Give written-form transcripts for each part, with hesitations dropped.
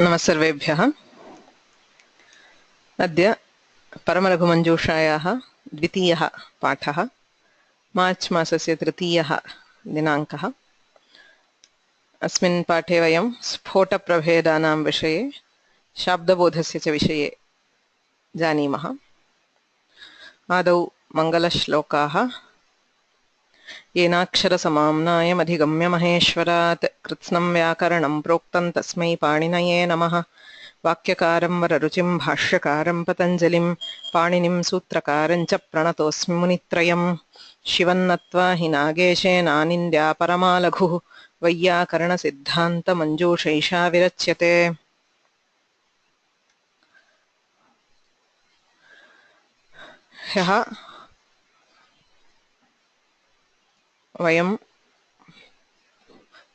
नमस्सर्वेभ्यः। अद्य परमलघुमञ्जूषायाः द्वितीयः पाठः, मार्च् मासस्य 3 दिनाङ्कः। अस्मिन् पाठे वयं स्फोटप्रभेदानां विषये, शाब्दबोधस्य च विषये जानीमः। आदौ मङ्गलश्लोकाः। येनाक्षरसमाम्नायमधिगम्य महेश्वरात् कृत्स्नं व्याकरणं प्रोक्तं तस्मै पाणिनये नमः। वाक्यकारं वररुचिं भाष्यकारं पतञ्जलिं पाणिनिं सूत्रकारं च प्रणतोऽस्मि मुनित्रयं। शिवन्नत्वा हि नागेशेनानिन्द्या परमालघुः वैयाकरणसिद्धान्तमञ्जूषैषा विरच्यते। ह्यः वयं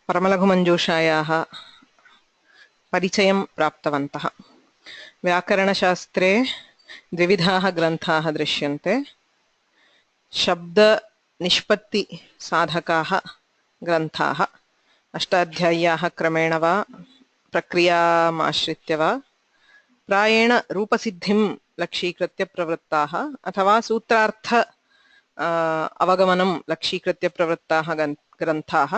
परमलघुमञ्जूषायाः परिचयं प्राप्तवन्तः। व्याकरणशास्त्रे द्विविधाः ग्रन्थाः दृश्यन्ते। शब्दनिष्पत्तिसाधकाः ग्रन्थाः, अष्टाध्याय्याः क्रमेण वा प्रक्रियामाश्रित्य वा प्रायेण रूपसिद्धिं लक्ष्यीकृत्य प्रवृत्ताः अथवा सूत्रार्थ अवगमनं लक्ष्यीकृत्य प्रवृत्ताः ग्रन्थाः।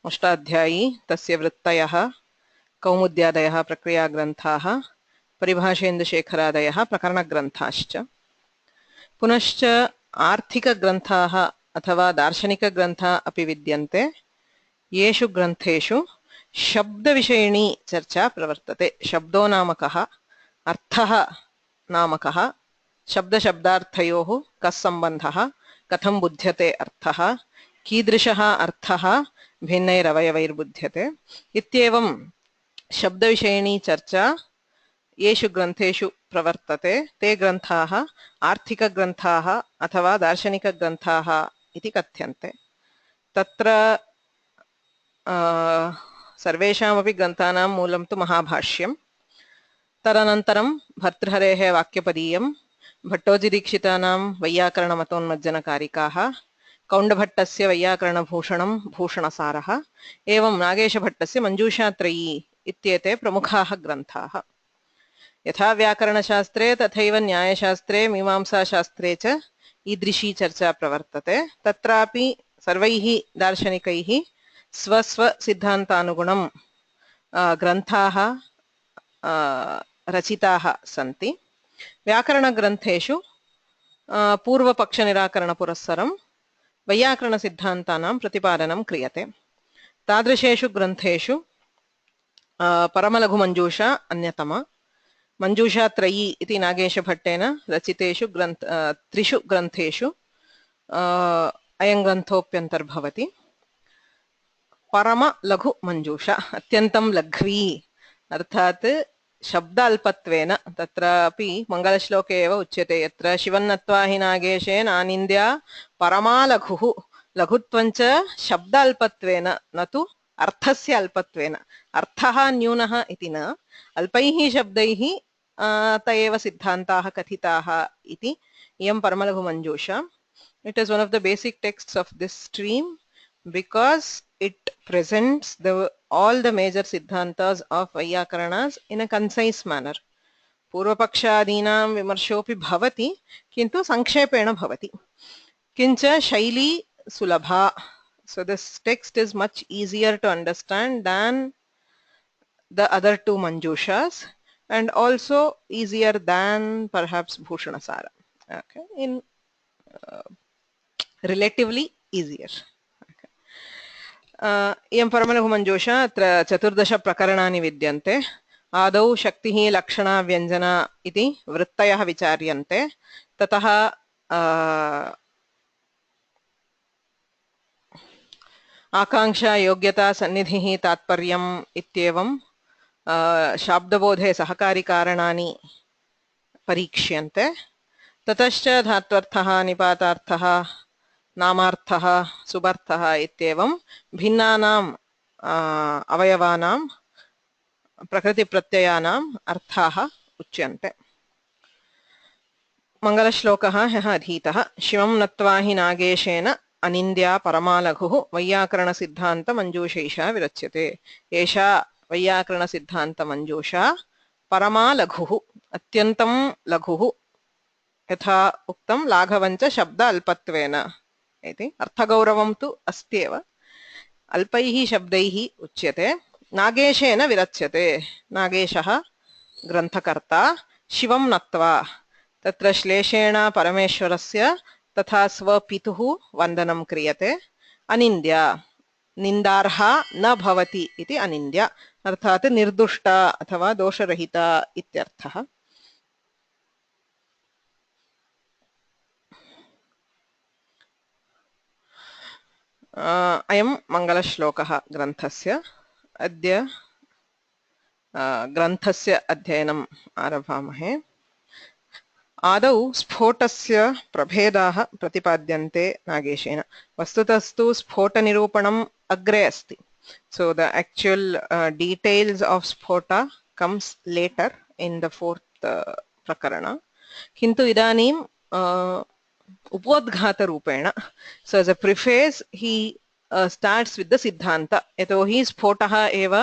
अष्टाध्यायी, तस्य वृत्तयः, कौमुद्यादयः प्रक्रियाग्रन्थाः, परिभाषेन्दुशेखरादयः प्रकरणग्रन्थाश्च। पुनश्च आर्थिकग्रन्थाः अथवा दार्शनिकग्रन्थाः अपि विद्यन्ते। येषु ग्रन्थेषु शब्दविषयिणी चर्चा प्रवर्तते। शब्दो नाम कः, अर्थः नाम कः, शब्दशब्दार्थयोः कः सम्बन्धः, कथं बुध्यते अर्थः, कीदृशः अर्थः भिन्नैरवयवैर्बुध्यते इत्येवं शब्दविषयिणी चर्चा येषु ग्रन्थेषु प्रवर्तते ते ग्रन्थाः आर्थिकग्रन्थाः अथवा दार्शनिकग्रन्थाः इति कथ्यन्ते। तत्र सर्वेषामपि ग्रन्थानां मूलं तु महाभाष्यं, तदनन्तरं भर्तृहरेः वाक्यपदीयं, भट्टोजिदीक्षितानां वैयाकरणमतोन्मज्जनकारिकाः, कौण्डभट्टस्य वैयाकरणभूषणं भूषणसारः, एवं नागेशभट्टस्य मञ्जूषात्रयी इत्येते प्रमुखाः ग्रन्थाः। यथा व्याकरणशास्त्रे तथैव न्यायशास्त्रे मीमांसाशास्त्रे च ईदृशी चर्चा प्रवर्तते। तत्रापि सर्वैः दार्शनिकैः स्वस्वसिद्धान्तानुगुणं ग्रन्थाः रचिताः सन्ति। व्याकरणग्रन्थेषु पूर्वपक्षनिराकरणपुरस्सरं वैयाकरणसिद्धान्तानां प्रतिपादनं क्रियते। तादृशेषु ग्रन्थेषु परमलघुमञ्जूषा अन्यतमा। मञ्जूषात्रयी इति नागेशभट्टेन रचितेषु त्रिषु ग्रन्थेषु अयं ग्रन्थोऽप्यन्तर्भवति। परमलघुमञ्जूषा अत्यन्तं लघ्वी, अर्थात् शब्दाल्पत्वेन। तत्रापि मङ्गलश्लोके एव उच्यते, यत्र शिवन्नत्वा हि नागेशेन आनिन्द्या परमालघुः। लघुत्वञ्च शब्दाल्पत्वेन, न तु अर्थस्य अल्पत्वेन। अर्थः न्यूनः इति न, अल्पैः शब्दैः त एव सिद्धान्ताः कथिताः इति इयं परमलघुमञ्जूषा. It is one of the basic texts of this stream because it presents all the major siddhantas of Vaiyakaranas in a concise manner. पूर्वपक्षादीनां विमर्शोऽपि भवति, किन्तु संक्षेपेण भवति। किञ्च शैली सुलभा. So this text is much easier to understand than the other two Manjushas, and also easier than perhaps Bhushanasara. Okay, in relatively easier. इयं परमलघुमञ्जूषा अत्र 14 प्रकरणानि विद्यन्ते। आदौ शक्तिः, लक्षणा, व्यञ्जना इति वृत्तयः विचार्यन्ते। ततः आकाङ्क्षा, योग्यता, सन्निधिः, तात्पर्यम् इत्येवं शाब्दबोधे सहकारिकारणानि परीक्ष्यन्ते। ततश्च धात्वर्थः, निपातार्थः, नामार्थः, सुबर्थः इत्येवं भिन्नानां अवयवानां प्रकृतिप्रत्ययानाम् अर्थाः उच्यन्ते। मङ्गलश्लोकः ह्यः अधीतः। शिवं नत्वा हि नागेशेन अनिन्द्या परमालघुः वैयाकरणसिद्धान्तमञ्जूषैषा विरच्यते। एषा वैयाकरणसिद्धान्तमञ्जूषा परमा लघुः अत्यन्तं लघुः यथा उक्तं लाघवञ्च शब्द अल्पत्वेन इति अर्थगौरवं तु अस्त्येव अल्पैः शब्दैः उच्यते नागेशेन विरच्यते नागेशः ग्रन्थकर्ता शिवं नत्वा तत्र श्लेषेण परमेश्वरस्य तथा स्वपितुः वन्दनं क्रियते अनिन्द्या निन्दार्हा न भवति इति अनिन्द्या अर्थात् निर्दुष्टा अथवा दोषरहिता इत्यर्थः अयं मङ्गलश्लोकः ग्रन्थस्य अद्य ग्रन्थस्य अध्ययनम् आरभामहे आदौ स्फोटस्य प्रभेदाः प्रतिपाद्यन्ते नागेशेन वस्तुतस्तु स्फोटनिरूपणम् अग्रे अस्ति so the actual details of spota comes later in the fourth prakarana kintu idanim upadghata rupena so as a preface he starts with the siddhanta yatohi sphotaha eva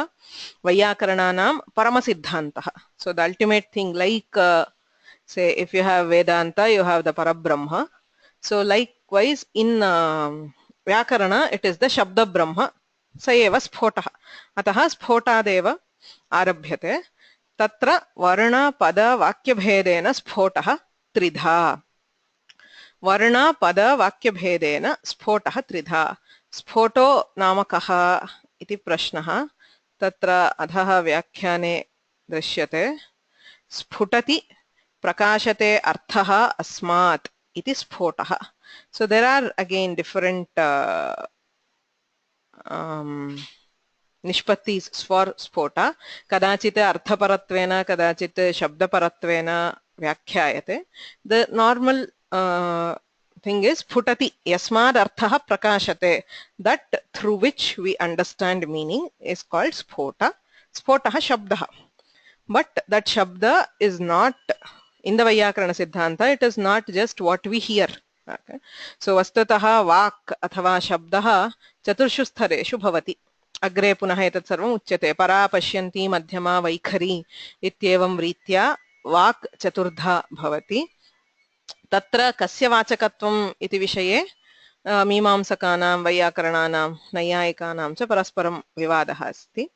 vaiyakaranaanam parama siddhantah so the ultimate thing like say if you have Vedanta you have the Parabrahma so likewise in Vyakarana it is the Shabda Brahma स एव स्फोटः अतः स्फोटादेव आरभ्यते तत्र वर्ण पद वाक्यभेदेन स्फोटः त्रिधा वर्ण पद वाक्यभेदेन स्फोटः त्रिधा स्फोटो नाम कः इति प्रश्नः तत्र अधः व्याख्याने दृश्यते स्फुटति प्रकाशते अर्थः अस्मात् इति स्फोटः so there are again different निष्पत्तिस् for स्फोट कदाचित् अर्थपरत्वेन कदाचित् शब्दपरत्वेन व्याख्यायते the normal thing is स्फुटति यस्माद् अर्थः प्रकाशते that through which we understand meaning is called स्फोट स्फोटः शब्दः but that shabda is not in the Vaiyakarana Siddhanta it is not just what we hear okay so vastutah vak athava shabdah चतुर्षु स्तरेषु भवति अग्रे पुनः एतत् सर्वम् उच्यते परा पश्यन्ति मध्यमा वैखरी इत्येवं रीत्या वाक् चतुर्धा भवति तत्र कस्य वाचकत्वम् इति विषये मीमांसकानां वैयाकरणानां नैयायिकानां च परस्परं विवादः अस्ति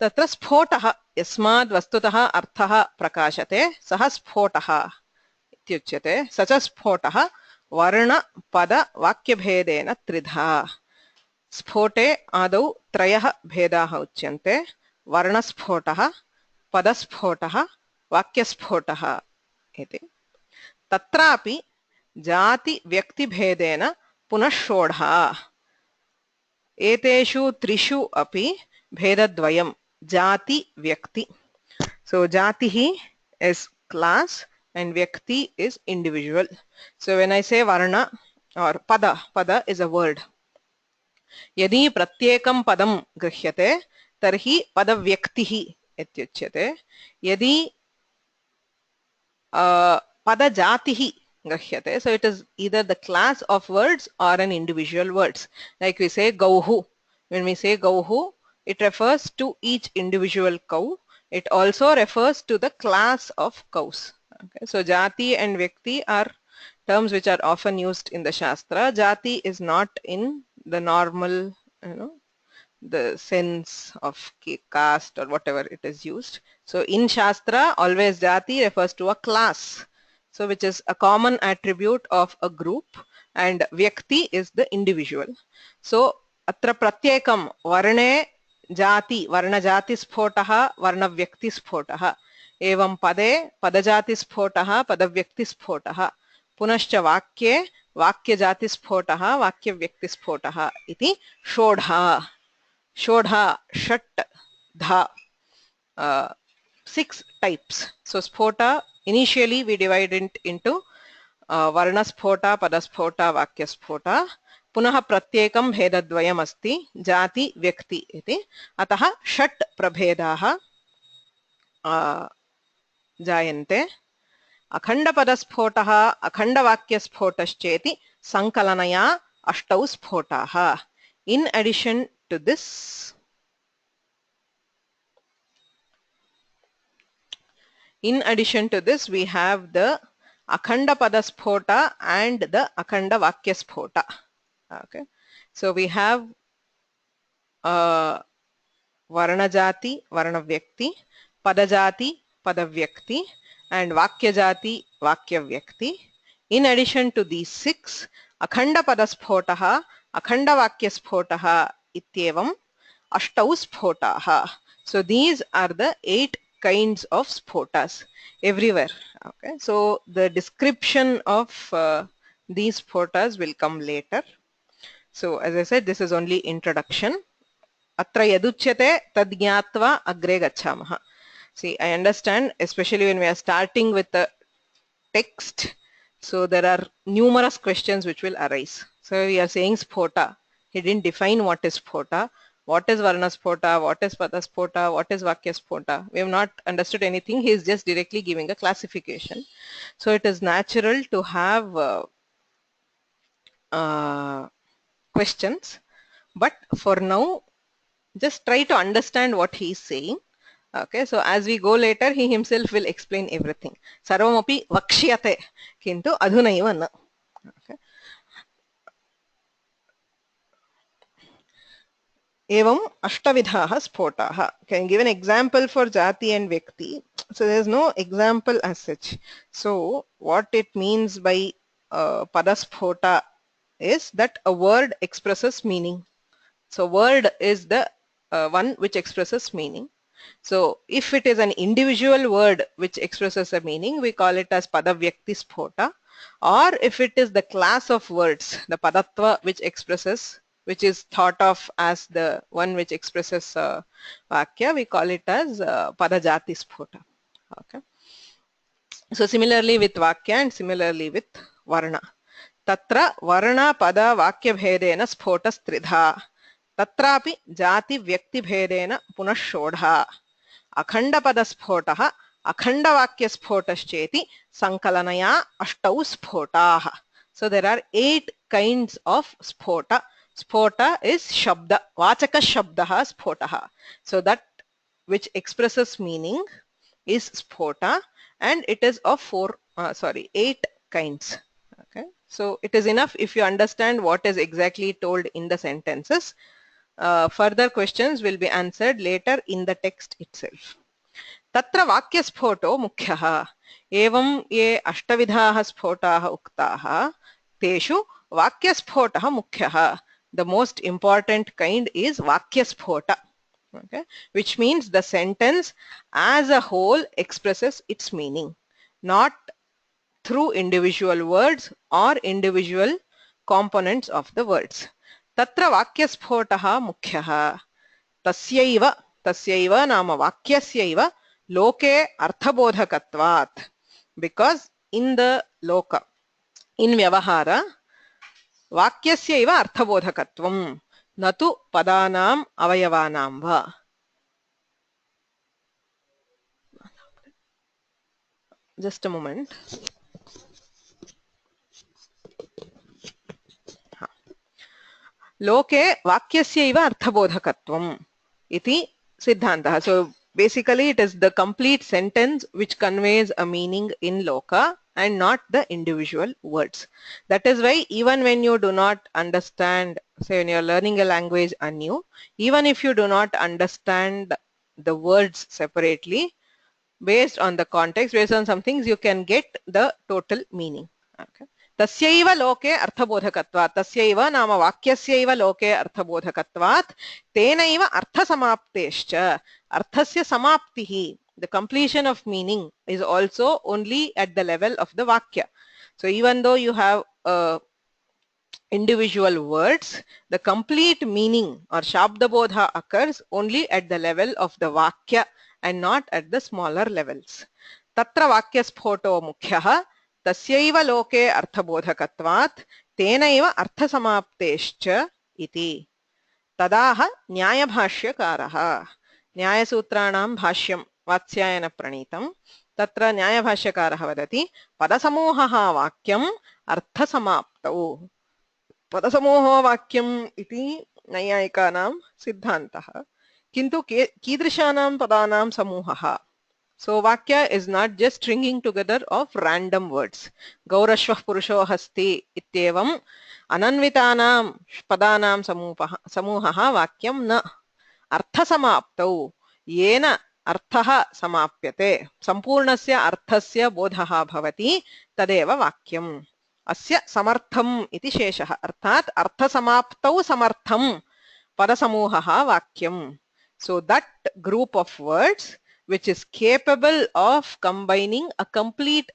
तत्र स्फोटः यस्माद् वस्तुतः अर्थः प्रकाशते सः स्फोटः इत्युच्यते स च स्फोटः वर्ण पद वाक्यभेदेन त्रिधा स्फोटे आदौ त्रयः भेदाः उच्यन्ते वर्णस्फोटः पदस्फोटः वाक्यस्फोटः इति तत्रापि जाति व्यक्तिभेदेन पुनः षोडः एतेषु त्रिषु अपि भेदद्वयं जाति व्यक्ति so jatihi is class and vyakti is individual so when I say varna or pada is a word यदि प्रत्येकं पदं गृह्यते तर्हि पदव्यक्तिः इत्युच्यते यदि पदजातिः गृह्यते so it is either the class of words or an individual words like we say gauhu when we say gauhu it refers to each individual cow it also refers to the class of cows okay so jati and vyakti are terms which are often used in the shastra jati is not in the normal the sense of caste or whatever it is used so in shastra always jati refers to a class so which is a common attribute of a group and vyakti is the individual so atra pratyekam varne jati varna jati sphotah varna vyakti sphotah evam pade padajati sphotah padavyakti sphotah पुनश्च वाक्ये वाक्यजातिस्फोटः वाक्यव्यक्तिस्फोटः इति षोडः षट् धा 6 types so spota initially we divided it into varna spota pada spota vakya spota पुनः प्रत्येकं भेदद्वयम् अस्ति जाति व्यक्ति इति अतः षट् प्रभेदाः जायन्ते अखण्डपदस्फोटः अखण्डवाक्यस्फोटश्चेति संकलनया अष्टौ स्फोटाः in addition to this In addition to this, we have the Akhanda Padaspota and the Akhanda Vakyaspota. Okay, so we have Varnajati, Varnavyakti, Padajati, Padavyakti, and Vakyajati, Vakyavyakti. In addition to these 6, Akhanda Padaspotaha, Akhanda Vakyaspotaha, Ityevam, Ashtau Spotaha. So these are the 8 kinds of spotas everywhere. Okay, so the description of these spotas will come later. So as I said, this is only introduction. Atra yaduchyate tad jnatva agre gacchamaha. See, I understand, especially when we are starting with the text, so there are numerous questions which will arise. So we are saying spota. He didn't define what is spota, what is varna spota, what is pada spota, what is vakya spota. We have not understood anything. He is just directly giving a classification. So it is natural to have questions, but for now, just try to understand what he is saying. Okay, so as we go later, he himself will explain everything. Sarvamapi vakshyate, kintu adhunaiva na. Okay. Evam ashtavidhaha spotaha. Can you give an example for jati and vyakti? So there is no example as such. So what it means by padaspota is that a word expresses meaning. So word is the one which expresses meaning. So if it is an individual word which expresses a meaning, we call it as padavyakti spota. Or if it is the class of words, the padatva which expresses, which is thought of as the one which expresses vakya, we call it as padajati spota. Okay. So similarly with vakya and similarly with varna. Tatra varna pada vakya bhedena spotas tridha. तत्रापि जाति व्यक्ति भेदेन पुनः षोडः अखंड पद स्फोटः अखंड वाक्य स्फोटश्चेति संकलनया अष्टौ स्फोटाः. So there are 8 kinds of spota. Spota is shabda, vachaka shabdah spotah. So that which expresses meaning is spota, and it is of 8 kinds. Okay, so it is enough if you understand what is exactly told in the sentences. Further questions will be answered later in the text itself. Tatra vakya sphoto mukhyaha. Evam ye ashtavidhaah sphotaah uktaah. Teshu vakya sphotaah mukhyaha. The most important kind is vakya sphota. Okay, which means the sentence as a whole expresses its meaning, not through individual words or individual components of the words. Tatra vakyasphotah mukhyaha. Tasyaiva nama vakyasyaiva loke arthabodhakatvat. Because in the loka, in vyavahara, vakyasya arthabodhakatvam natu padanam avayavanam va. Just a moment. Loke vakyasya arthabodhakatvam iti siddhantah. So basically it is the complete sentence which conveys a meaning in loka and not the individual words. That is why even when you do not understand, say when you are learning a language anew, even if you do not understand the words separately, based on the context, based on some things, you can get the total meaning. Okay. तस्यैव लोके अर्थबोधकत्वात्. तस्यैव नाम वाक्यस्यैव लोके अर्थबोधकत्वात् तेनैव अर्थसमाप्तेश्च. अर्थस्य समाप्तिः, the completion of meaning, is also only at the level of the vakya. So even though you have individual words, the complete meaning or shabdabodha occurs only at the level of the vakya and not at the smaller levels. Tatra vakya sphoto mukhyaha tasyaiva loke arthabodhakatvat tenaiva arthasamaptescha iti. Tadaha nyayabhashyakaraha. Nyayasutranam bhashyam vatsyayana pranitam. Tatra nyayabhashyakaraha vadati padasamohaha vakyam arthasamaptau. Padasamoha vakyam iti nayaikanam siddhantah. Kintu कीदृशानां पदानां समूहः. So Vakya is not just stringing together of random words. Gaurashvah Purusho Hasti Ityevam Ananvitanam Padanam Samuhaha Vakyam Na Arthasamaptau Yena Arthaha Samapyate Sampurnasya Arthasya Bodhaha Bhavati Tadeva Vakyam Asya Samartham Iti Sheshaha Arthat Arthasamaptau Samartham Padasamuhaha Vakyam. So that group of words which is capable of conveying a complete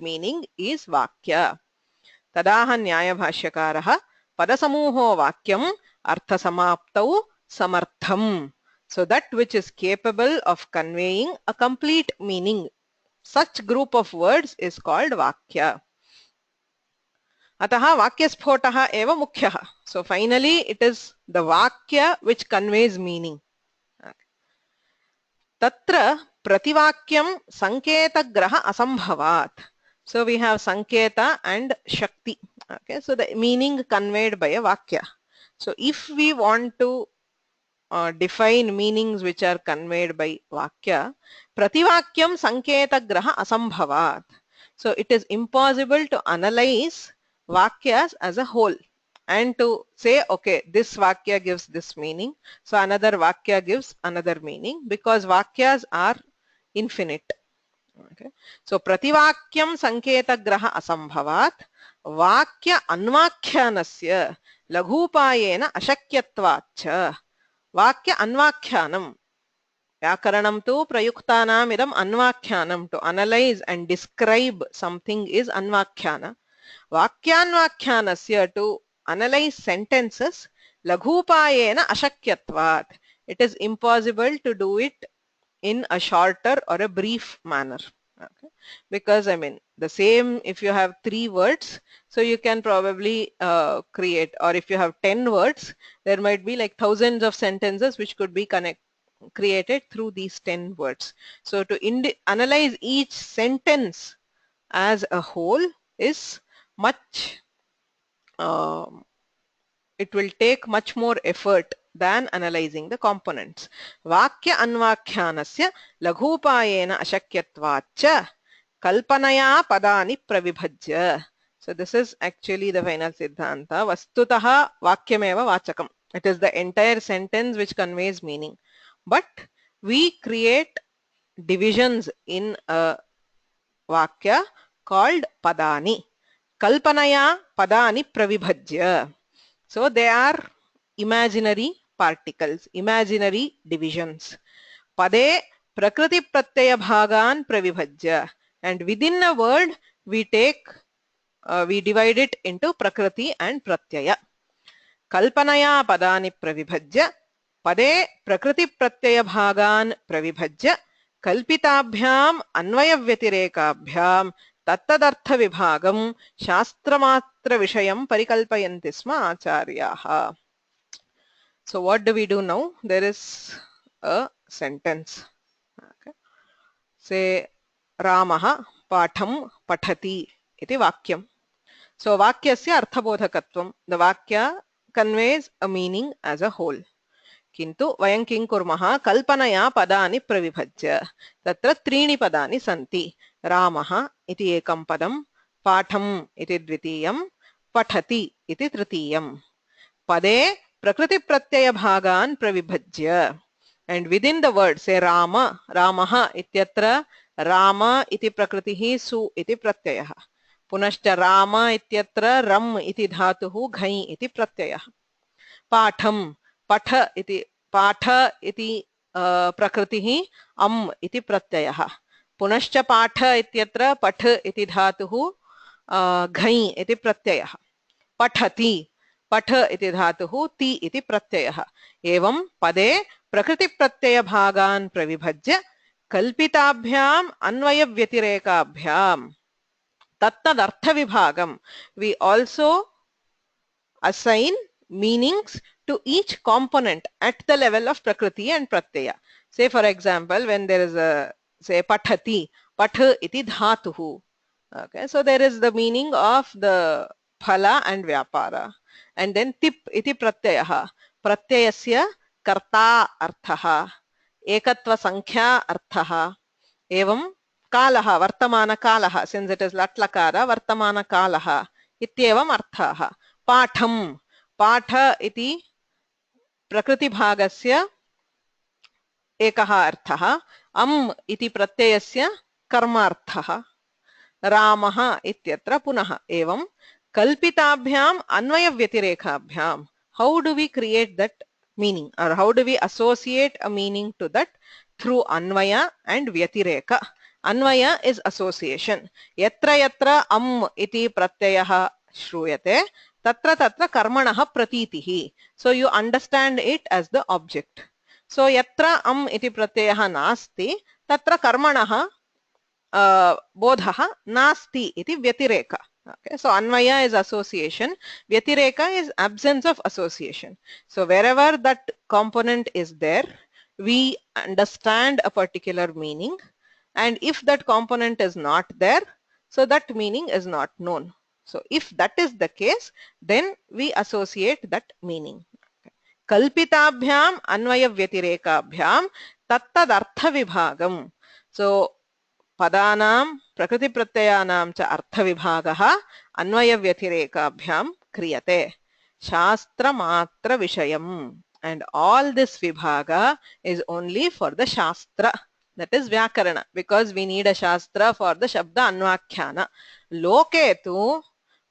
meaning is Vakya. Tadaha Nyaya Bhashyakaraha Padasamuho Vakyam Arthasamaptau Samartham. So that which is capable of conveying a complete meaning, such group of words is called Vakya. Ataha Vakyasphotah eva mukhyaha. So finally it is the Vakya which conveys meaning. Tatra Prativakyam Sanketagraha Asambhavat. So we have Sanketa and Shakti. Okay, so the meaning conveyed by a Vakya. So if we want to define meanings which are conveyed by Vakya, Prativakyam Sanketagraha Asambhavat. So it is impossible to analyze Vakyas as a whole and to say, okay, this Vakya gives this meaning, so another Vakya gives another meaning, because Vakyas are infinite. Okay. So Prativakyam Sanketagraha Asambhavat Vakya Anvakhyanasya Laghupayena Ashakyatvacha. Vakya Anvakhyanam. Vyakaranam tu prayuktanam idam anvakhyanam. To analyze and describe something is anvakhyana. Vakyanvakhyanasya, to analyze sentences, laghupayena ashakyatvat. It is impossible to do it in a shorter or a brief manner. Okay. Because I mean the same, if you have 3 words, so you can probably create, or if you have 10 words, there might be like thousands of sentences which could be created through these 10 words. So to analyze each sentence as a whole is much, it will take much more effort than analyzing the components. Vakya anvakhyanasya laghupayena ashakyatvacha kalpanaya padani pravibhajya. So this is actually the final siddhanta. Vastutaha vakyameva vachakam. It is the entire sentence which conveys meaning. But we create divisions in a vakya called padani. Kalpanaya padani pravibhajya. So they are imaginary particles, imaginary divisions. Pade prakriti pratyaya bhagan pravibhajya. And within a word we divide it into prakriti and pratyaya. Kalpanaya padani pravibhajya. Pade prakriti pratyaya bhagan pravibhajya. Kalpitabhyam anvaya vyatirekabhyam tattadartha vibhagam shastramatra vishayam parikalpayanti sma acharyaha. So what do we do now? There is a sentence. Okay. Say Ramaha patham pathati iti vakyam. So vakyasya arthabodhakatvam. The vakya conveys a meaning as a whole. Kintu vayam king kurmaha kalpanaya padani pravibhajya. Tatra त्रीणि padani santi. Ramaha iti ekam padam, patham iti dvitiyam, pathati iti tritiyam. Pade prakriti pratyaya bhagan pravibhajya. And within the word, say Rama, Ramaha ityatra Rama iti prakritihi su iti pratyayah. Punashcha Rama ityatra ram iti dhatuhu ghai iti pratyayah. Patham, patha iti prakritihi am iti pratyayah. Punashcha patha ityatra patha iti dhatuhu ghai iti pratyayah. Pathati, patha iti dhatuhu ti iti pratyayah. Evam pade prakriti pratyaya bhagan pravibhajya kalpitabhyam anvaya vyatirekabhyam tattadartha vibhagam. We also assign meanings to each component at the level of prakriti and pratyaya. Say for example, when there is a, say pathati, patha iti dhatuhu. Okay, so there is the meaning of the phala and vyapara. And then tip iti pratyayah. Pratyayasya karta arthaha. एकत्व संख्या अर्थः एवं कालः वर्तमानकालः since it is लट्लकार वर्तमानकालः इत्येवम् अर्थाः पाठं पाठ इति प्रकृतिभागस्य एकः अर्थः अम् इति प्रत्ययस्य कर्मार्थः रामः इत्यत्र पुनः एवं कल्पिताभ्याम् अन्वयव्यतिरेकाभ्यां how do we create that meaning or how do we associate a meaning to that through anvaya and vyatireka. Anvaya is association. Yatra yatra am iti pratyayah shruyate tatra tatra karmanah pratitihi. So you understand it as the object. So yatra am iti pratyayah nasti tatra karmanah bodhah nasti iti vyatireka. Okay, so anvaya is association, vyatireka is absence of association. So wherever that component is there, we understand a particular meaning, and if that component is not there, so that meaning is not known. So if that is the case, then we associate that meaning. Kalpitabhyam anvaya vyatirekaabhyam tattad artha vibhagam. So पदानां प्रकृतिप्रत्ययानां च अर्थविभागः अन्वयव्यतिरेकाभ्यां क्रियते शास्त्रमात्रविषयम्, and all this vibhaga is only for the shastra, that is vyakarana, because we need a shastra for the shabda anvakhyana. Loke tu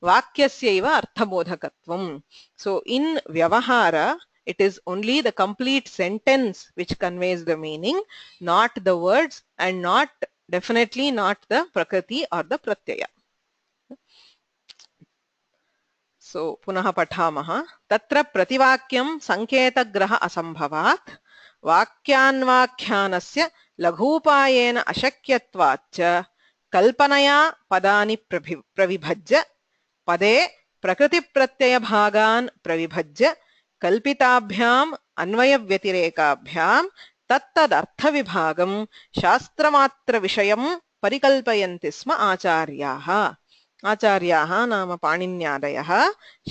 vakyasyaiva arthabodhakatvam. So in vyavahara it is only the complete sentence which conveys the meaning, not the words, and not definitely not the prakriti or the pratyaya. So punaha pathamaha tatra prativakyam sanketagraha asambhavat vakyanvakyanasya laghupayena ashakyatvacha kalpanaya padani pravibhajya pade prakriti pratyaya bhagan pravibhajya kalpitabhyam अन्वय व्यतिरेकाभ्याम तत्तद अर्थ विभागम शास्त्रमात्र विषयम परिकल्पयन्ति स्म आचार्याः. आचार्याः नाम पाणिन्यादयः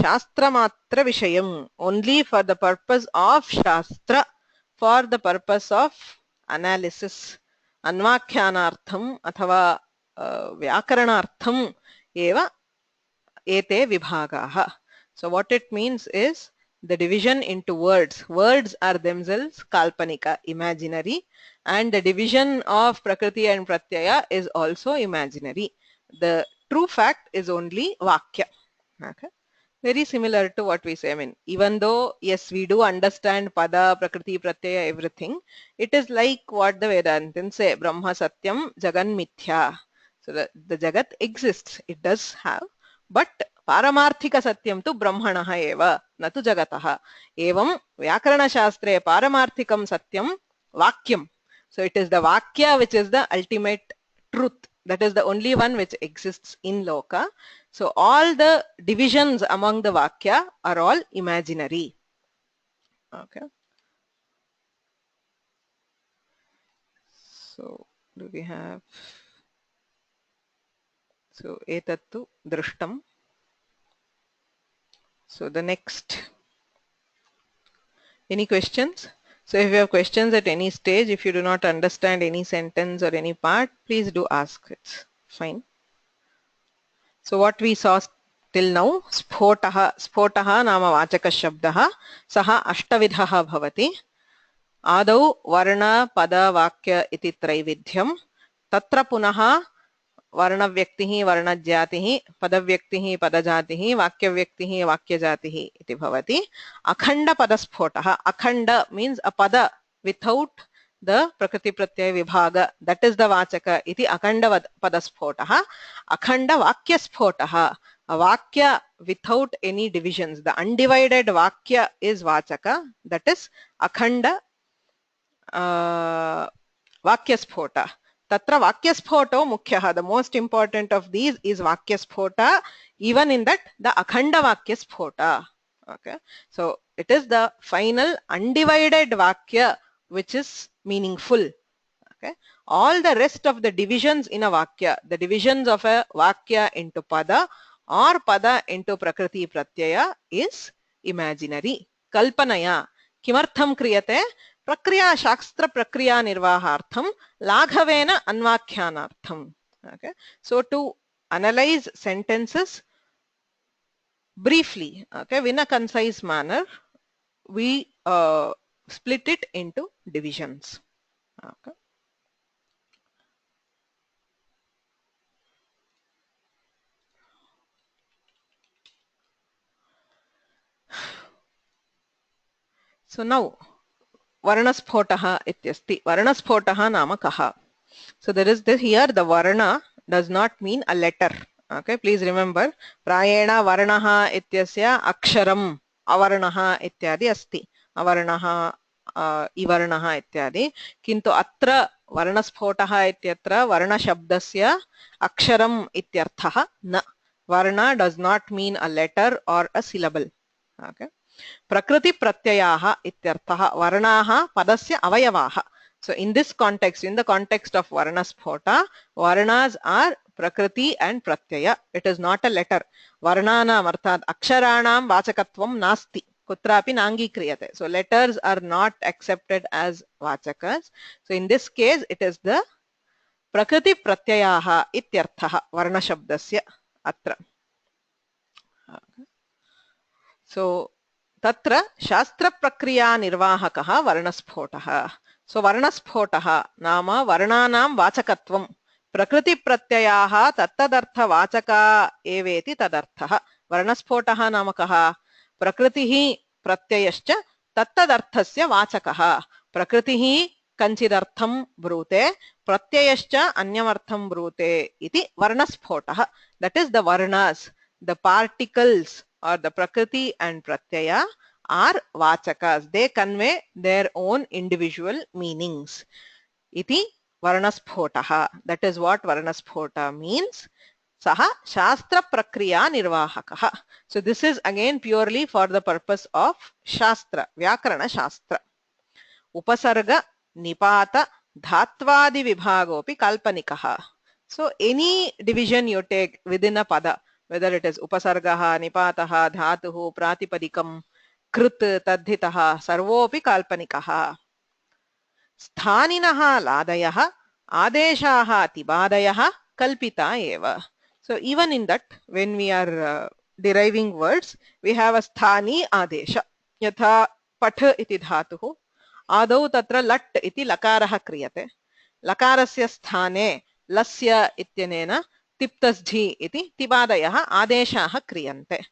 शास्त्रमात्र विषयम, only for the purpose of shastra, for the purpose of analysis, अन्वाख्यानार्थम अथवा व्याकरणार्थम एव एते विभागाः. So what it means is the division into words. Words are themselves kalpanika, imaginary, and the division of prakriti and pratyaya is also imaginary. The true fact is only vakya. Okay, very similar to what we say. I mean, even though yes, we do understand pada, prakriti, pratyaya, everything, it is like what the Vedantins say: Brahma Satyam Jagan Mithya. So the Jagat exists, it does have, but पारमार्थिक सत्यं तु ब्रह्मणः एव न तु जगतः. एवं व्याकरणशास्त्रे पारमार्थिकं सत्यं वाक्यं. So it is the vakya which is the ultimate truth, that is the only one which exists in loka. So all the divisions among the vakya are all imaginary. Okay, so do we have, so etattu drishtam. So the next, any questions? So if you have questions at any stage, if you do not understand any sentence or any part, please do ask. It's fine. So what we saw till now, sphotaha. Sphotaha nama vachaka shabdaha saha ashtavidhaha bhavati. Adau varna pada vakya iti traividhyam. Tatra punaha वर्ण व्यक्तिः वर्णज्ञातिः पदव्यक्तिः पदजातिः वाक्यव्यक्तिः वाक्यजातिः इति भवति. अखण्ड पदस्फोटः. अखण्ड means a pada without the prakriti pratyaya vibhaga, that is the vachaka iti akhanda padasphotaha. Akhanda vakyasphotah. A vakya without any divisions, the undivided vakya is vachaka, that is akhanda vakyasphota. Tatra vakyasphota mukhyah, the most important of these is vakyasphota. Even in that, the akhanda vakyasphota. Okay, so it is the final undivided vakya which is meaningful. Okay, all the rest of the divisions in a vakya, the divisions of a vakya into pada or pada into prakriti pratyaya is imaginary. Kalpanaya. Kimartham kriyate? Prakriya Shastra Prakriya Nirvahartham Laghavena Anvakhyanartham. Okay. So to analyze sentences briefly, okay, in a concise manner, we split it into divisions. Okay. So now Varnasphotaha ityasti. Varnasphotaha nama kaha. So there is this here, the Varna does not mean a letter. Okay, please remember, Prayena Varnaha ityasya aksharam avarnaha ityadi asti. Avarnaha ivarnaha ityadi. Kintu atra Varnasphotaha ityatra Varna shabdasya aksharam ityarthaha na. Varna does not mean a letter or a syllable. Okay. Prakriti pratyayaha ityarthaha. Varnaha padasya avayavaha. So in this context, in the context of Varnaspota, Varnas are Prakriti and Pratyaya. It is not a letter. Varnanam arthat aksharanam vachakatvam nasti. Kutrapi nangi kriyate. So letters are not accepted as vachakas. So in this case, it is the Prakriti pratyayaha ityarthaha Varna shabdasya atra. So tatra Shastra Prakriya Nirvahakaha Varnasphotaha. So Varnasphotaha nama Varnanam Vachakatvam Prakriti Pratyayaha Tattadartha Vachaka Eveti Tadarthaha. Varnasphotaha nama kaha Prakritihi Pratyayascha Tattadarthasya Vachakaha. Prakritihi Kanchidartham Brute Pratyayascha Anyamartham Brute iti Varnasphotaha. That is the Varnas, the particles or the Prakriti and Pratyaya are vachakas. They convey their own individual meanings. Iti Varnasphotaha. That is what Varnasphota means. Saha Shastra Prakriya Nirvahakaha. So this is again purely for the purpose of Shastra, Vyakarana Shastra. Upasarga, Nipata, Dhatvadi Vibhagopi Kalpanikaha. So any division you take within a pada, whether it is upasargaha, nipataha, dhatuhu, pratipadikam, krit, tadhitaha, sarvopi kalpanikaha. Sthaninaha ladayaha, adeshaha tibadayaha, kalpita eva. So even in that, when we are deriving words, we have a sthani adesha. Yatha patha iti dhatuhu, adau tatra lat iti lakaraha kriyate. Lakarasya sthane lasya ityanena tiptasjhi iti tibadayaha adeshaha kriyante.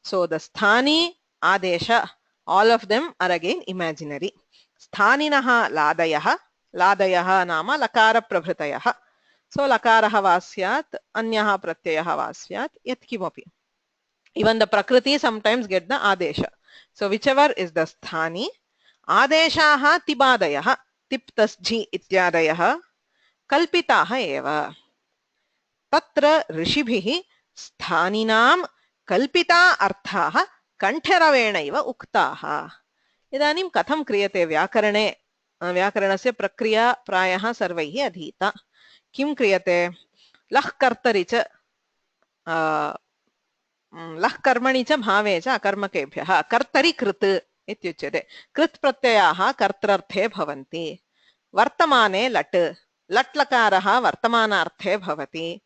So the sthani adesha, all of them are again imaginary. Sthaninaha ladayaha, ladayaha nama lakara prabhritayaha. So lakaraha vasyat, anyaha pratyayaha vasyat, yat kimopi. Even the prakriti sometimes get the adesha. So whichever is the sthani, adeshaha tibadayaha, tiptasjhi ityadayaha kalpitaha eva. Tatra rishibhihi sthaninam kalpita arthaha kantharavenaiva uktaha. Idanim katham kriyate vyakarane, vyakaranasya prakriya prayah sarvaihi adhita. Kim kriyate? Lah kartari cha lah karmani cha bhave cha akarmakebhyah kartari krit ityuchyate. Krit pratyayaha kartrarthe bhavanti. Vartamane lat, lat lakaraha vartamanarthe bhavati.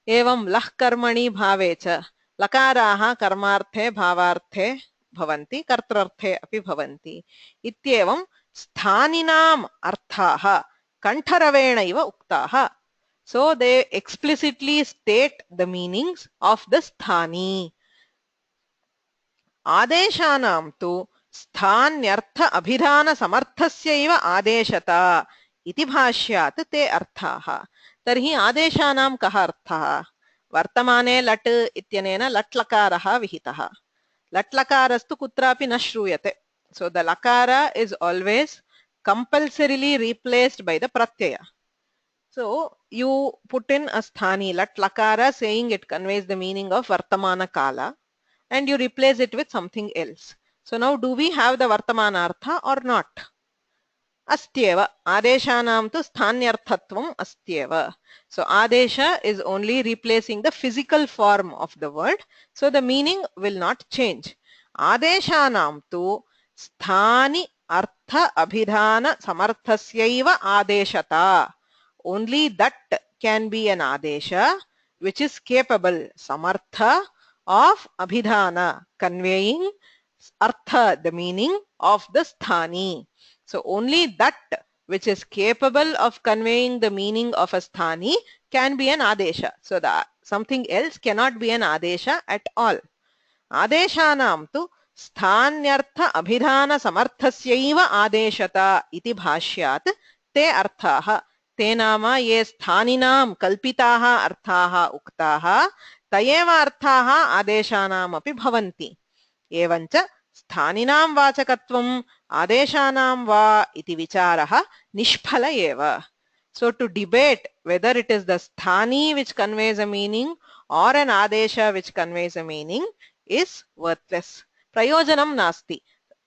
एवं लह कर्मणि भावे च लकाराः कर्मार्थे भावार्थे भवन्ति, कर्तृर्थे अपि भवन्ति. इत्येवं स्थानिनाम् अर्थाः कण्ठरवेणैव उक्ताः. So they explicitly state the meanings of the sthani. आदेशानां तु स्थान्यर्थ अभिधान समर्थस्यैव आदेशता इति भाष्यात् ते अर्थाः. तर्हि आदेशानां कः अर्थः? वर्तमाने लट् इत्यनेन लट् लकारः विहितः. लट् लकारस्तु कुत्रापि न श्रूयते. So the lakara is always compulsorily replaced by the pratyaya. So you put in a sthani lat lakara saying it conveys the meaning of vartamana kala and you replace it with something else. So now do we have the vartamana artha or not? Astyeva. Adeshanam tu sthanyarthatvam astyeva. So adesha is only replacing the physical form of the word. So the meaning will not change. Adeshanam tu sthani artha abhidhana samarthasya adeshata. Only that can be an adesha which is capable, samartha, of abhidhana, conveying artha, the meaning of the sthani. So only that which is capable of conveying the meaning of a sthani can be an adesha. So something else cannot be an adesha at all. आदेशानां तु स्थान्यर्थ अभिधान समर्थस्यैव आदेशता इति भाष्यात् ते अर्थाः, ते नाम ये स्थानिनां कल्पिताः अर्थाः उक्ताः तयेव अर्थाः आदेशानामपि भवन्ति। एवञ्च स्थानिनां वाचकत्वम् आदेशानां वा इति विचारः निष्फल एव. So to debate whether it is the sthani which conveys a meaning or an adesha which conveys a meaning is worthless. Prayojanam nasti.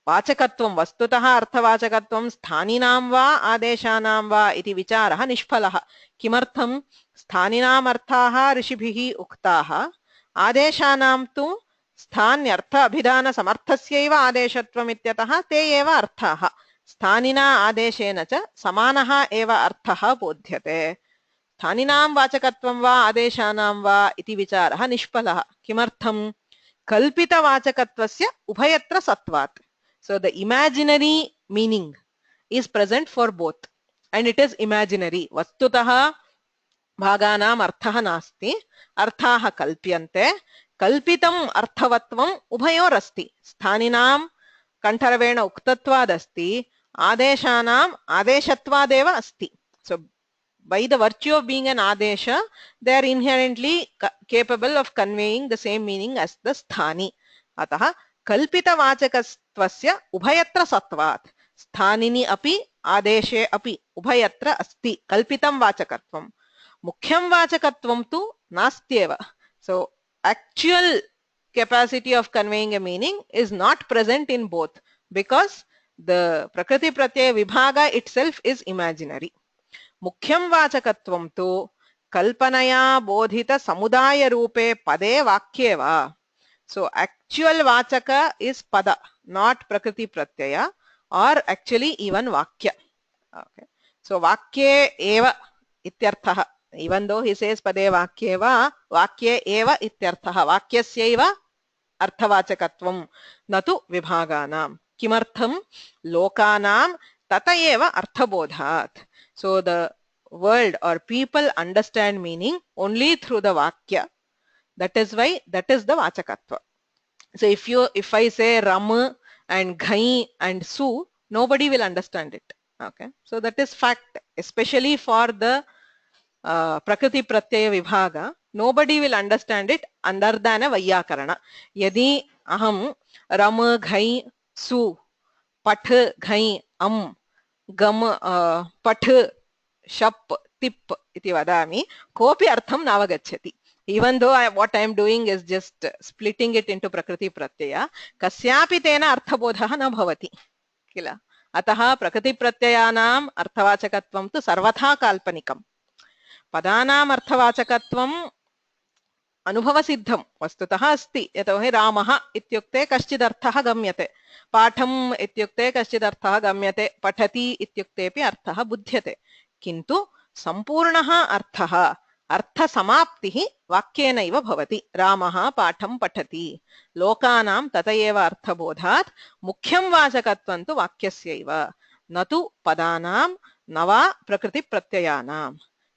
Vachakatvam vastutah arthavaachakatvam sthaninam va adeshanam va iti vicharah nishphalah. Kimartham sthaninam arthaah rishibhihi uktaah adeshanam tu स्थान्यर्थ अभिधान समर्थस्यैव आदेशत्वम् इत्यतः ते एव अर्थाः। स्थानिना आदेशेन च समानः एव अर्थः बोध्यते। स्थानिनां वाचकत्वं वा आदेशानां वा इति विचारः निष्फलः। किमर्थं? कल्पितवाचकत्वस्य उभयत्र सत्वात्. So the imaginary meaning is present for both and it is imaginary. वस्तुतः भागानाम् अर्थः नास्ति, अर्थाः कल्प्यन्ते, कल्पितम् अर्थवत्वम् उभयोरस्ति। स्थानिनां कंठरवेण उक्तत्वादस्ति, आदेशानाम् आदेशत्वादेव अस्ति. So by the virtue of being an adesha, they are inherently capable of conveying the same meaning as the sthani. अतः कल्पितवाचकत्वस्य उभयत्र सत्वात् स्थानिनि अपि आदेशे अपि उभयत्र अस्ति कल्पितं वाचकत्वम्। मुख्यं वाचकत्वं तु नास्त्येव. So actual capacity of conveying a meaning is not present in both because the prakriti pratyaya vibhaga itself is imaginary. मुख्यं वाचकत्वं तु कल्पनया बोधित समुदाय रूपे पदे वाक्ये वा. So actual vachaka is pada, not prakriti pratyaya or actually even vakya. Okay. So vakye eva ityarthah. Even though he says pade vakye va, vakye eva ityarthah. Vakyasyaiva arthavachakatvam natu vibhaganam. Kimartham? Lokanam tata eva arthabodhat. So the world or people understand meaning only through the vakya. That is why that is the vachakatva. So if I say ram and ghai and su, nobody will understand it. Okay. So that is fact, especially for the prakriti pratyaya vibhaga. Nobody will understand it other than a vayyakarana. Yadi aham ram ghai su path ghai am gam path shap tip iti vadami kopi artham navagacchati. Even though what I am doing is just splitting it into prakriti pratyaya, kasyapi tena arthabodhah na bhavati. Kila. Ataha prakriti pratyayanam arthavachakatvam tu sarvatha kalpanikam. Padanam arthavachakatvam अनुभवसिद्धं वस्तुतः अस्ति। यतोहि रामः इत्युक्ते कश्चिदर्थः गम्यते, पाठम् इत्युक्ते कश्चिदर्थः गम्यते, पठति इत्युक्तेपि अर्थः बुध्यते, किन्तु सम्पूर्णः अर्थः अर्थसमाप्तिः वाक्येनैव भवति। रामः पाठं पठति, लोकानां तत एव अर्थबोधात् मुख्यं वाचकत्वं तु वाक्यस्यैव न तु पदानां न वा प्रकृतिप्रत्ययानां।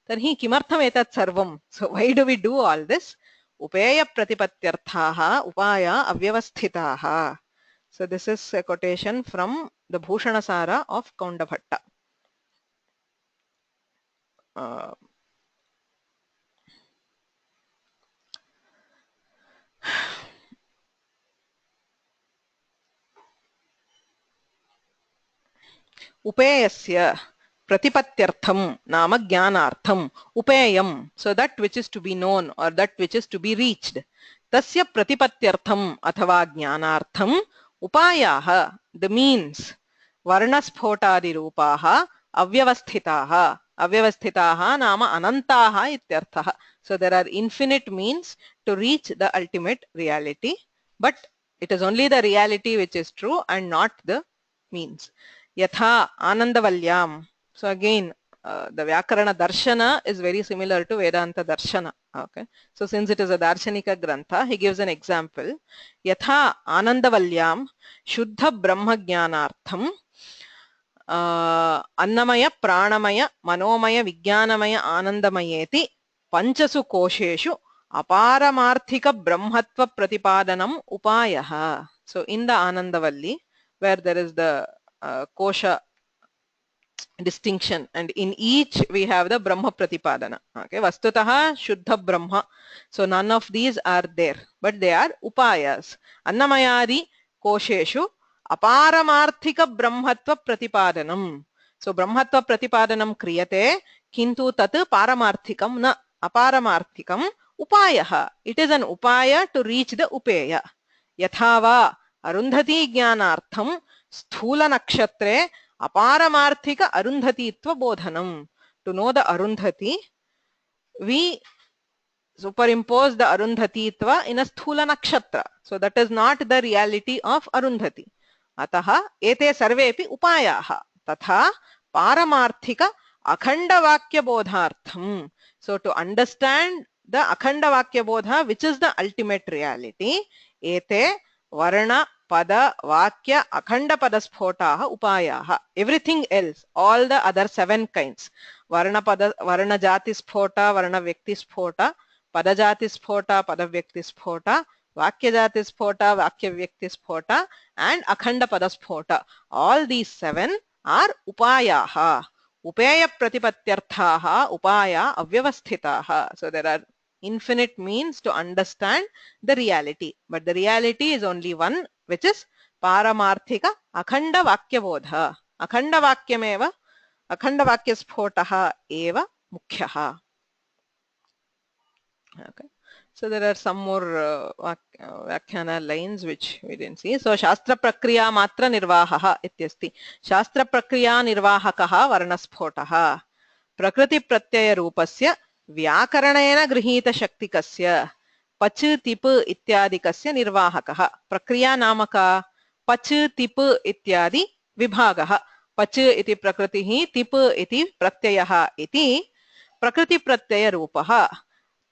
तर्हि किमर्थम् एतत् सर्वं? So why do we do all this? उपेय प्रतिपत्त्यर्थाः उपाय अव्यवस्थिताः. So this is a quotation from the Bhushanasara of Kaundabhatta. Upeyasya Pratipatyartham nama jnanartham upeyam. So that which is to be known or that which is to be reached. Tasya pratipatyartham athava jnanartham upayaha, the means, varnaspotadi rupaha avyavasthitaha. Avyavasthitaha nama anantaha ityarthaha. So there are infinite means to reach the ultimate reality, but it is only the reality which is true and not the means. Yatha Anandavalyam. So again, the Vyakarana Darshana is very similar to Vedanta Darshana. Okay. So since it is a Darshanika Grantha, he gives an example. Yatha Anandavalyam Shuddha Brahma Jnanartham Annamaya Pranamaya Manomaya Vijnanamaya Anandamayeti Panchasu Kosheshu Aparamarthika Brahmatva Pratipadanam Upayaha. So in the Anandavalli, where there is the kosha distinction, and in each we have the Brahma Pratipadana. Okay, Vastutaha Shuddha Brahma. So none of these are there, but they are upayas. Annamayadi kosheshu aparamarthika brahmatva pratipadanam. So brahmatva pratipadanam kriyate, kintu tat paramarthikam na aparamarthikam upayaha. It is an upaya to reach the upeya. Yathava arundhati jnanartham sthula nakshatre aparamarthika arundhatitva bodhanam. To know the arundhati, we superimpose the arundhatitva in a sthula nakshatra. So that is not the reality of arundhati. Ataha ete sarvepi upayaha tatha paramarthika akhanda vakya bodhartham. So to understand the akhanda vakya bodha, which is the ultimate reality, ete varna pada vakya akhanda padasphota upayaha. Everything else, all the other 7 kinds, varna jati sphota, varna vyakti sphota, pada jati sphota, pada vyakti sphota, vakya jati sphota, vakya vyakti sphota, and akhanda pada sphota. All these 7 are upayaha. Upaya pratipatyarthaha upaya avyavasthitaha. So there are infinite means to understand the reality, but the reality is only one, which is paramarthika akhanda vakya bodha. Akhanda vakyameva, akhanda vakya sphotaha eva mukhyaha. Okay. So there are some more Vyakhyana lines which we didn't see. So Shastra Prakriya Matra Nirvahaha ityasti. Shastra Prakriya Nirvahakaha Varnasphotaha. Prakriti Pratyaya Rupasya Vyakaranena Grihita Shaktikasya Pach Tip Ityadikasya Nirvahakaha. Prakriya Namaka Pach Tip Ityadi Vibhagaha. Pach iti Prakritihi, Tip iti Pratyayaha iti Prakriti Pratyaya Rupaha.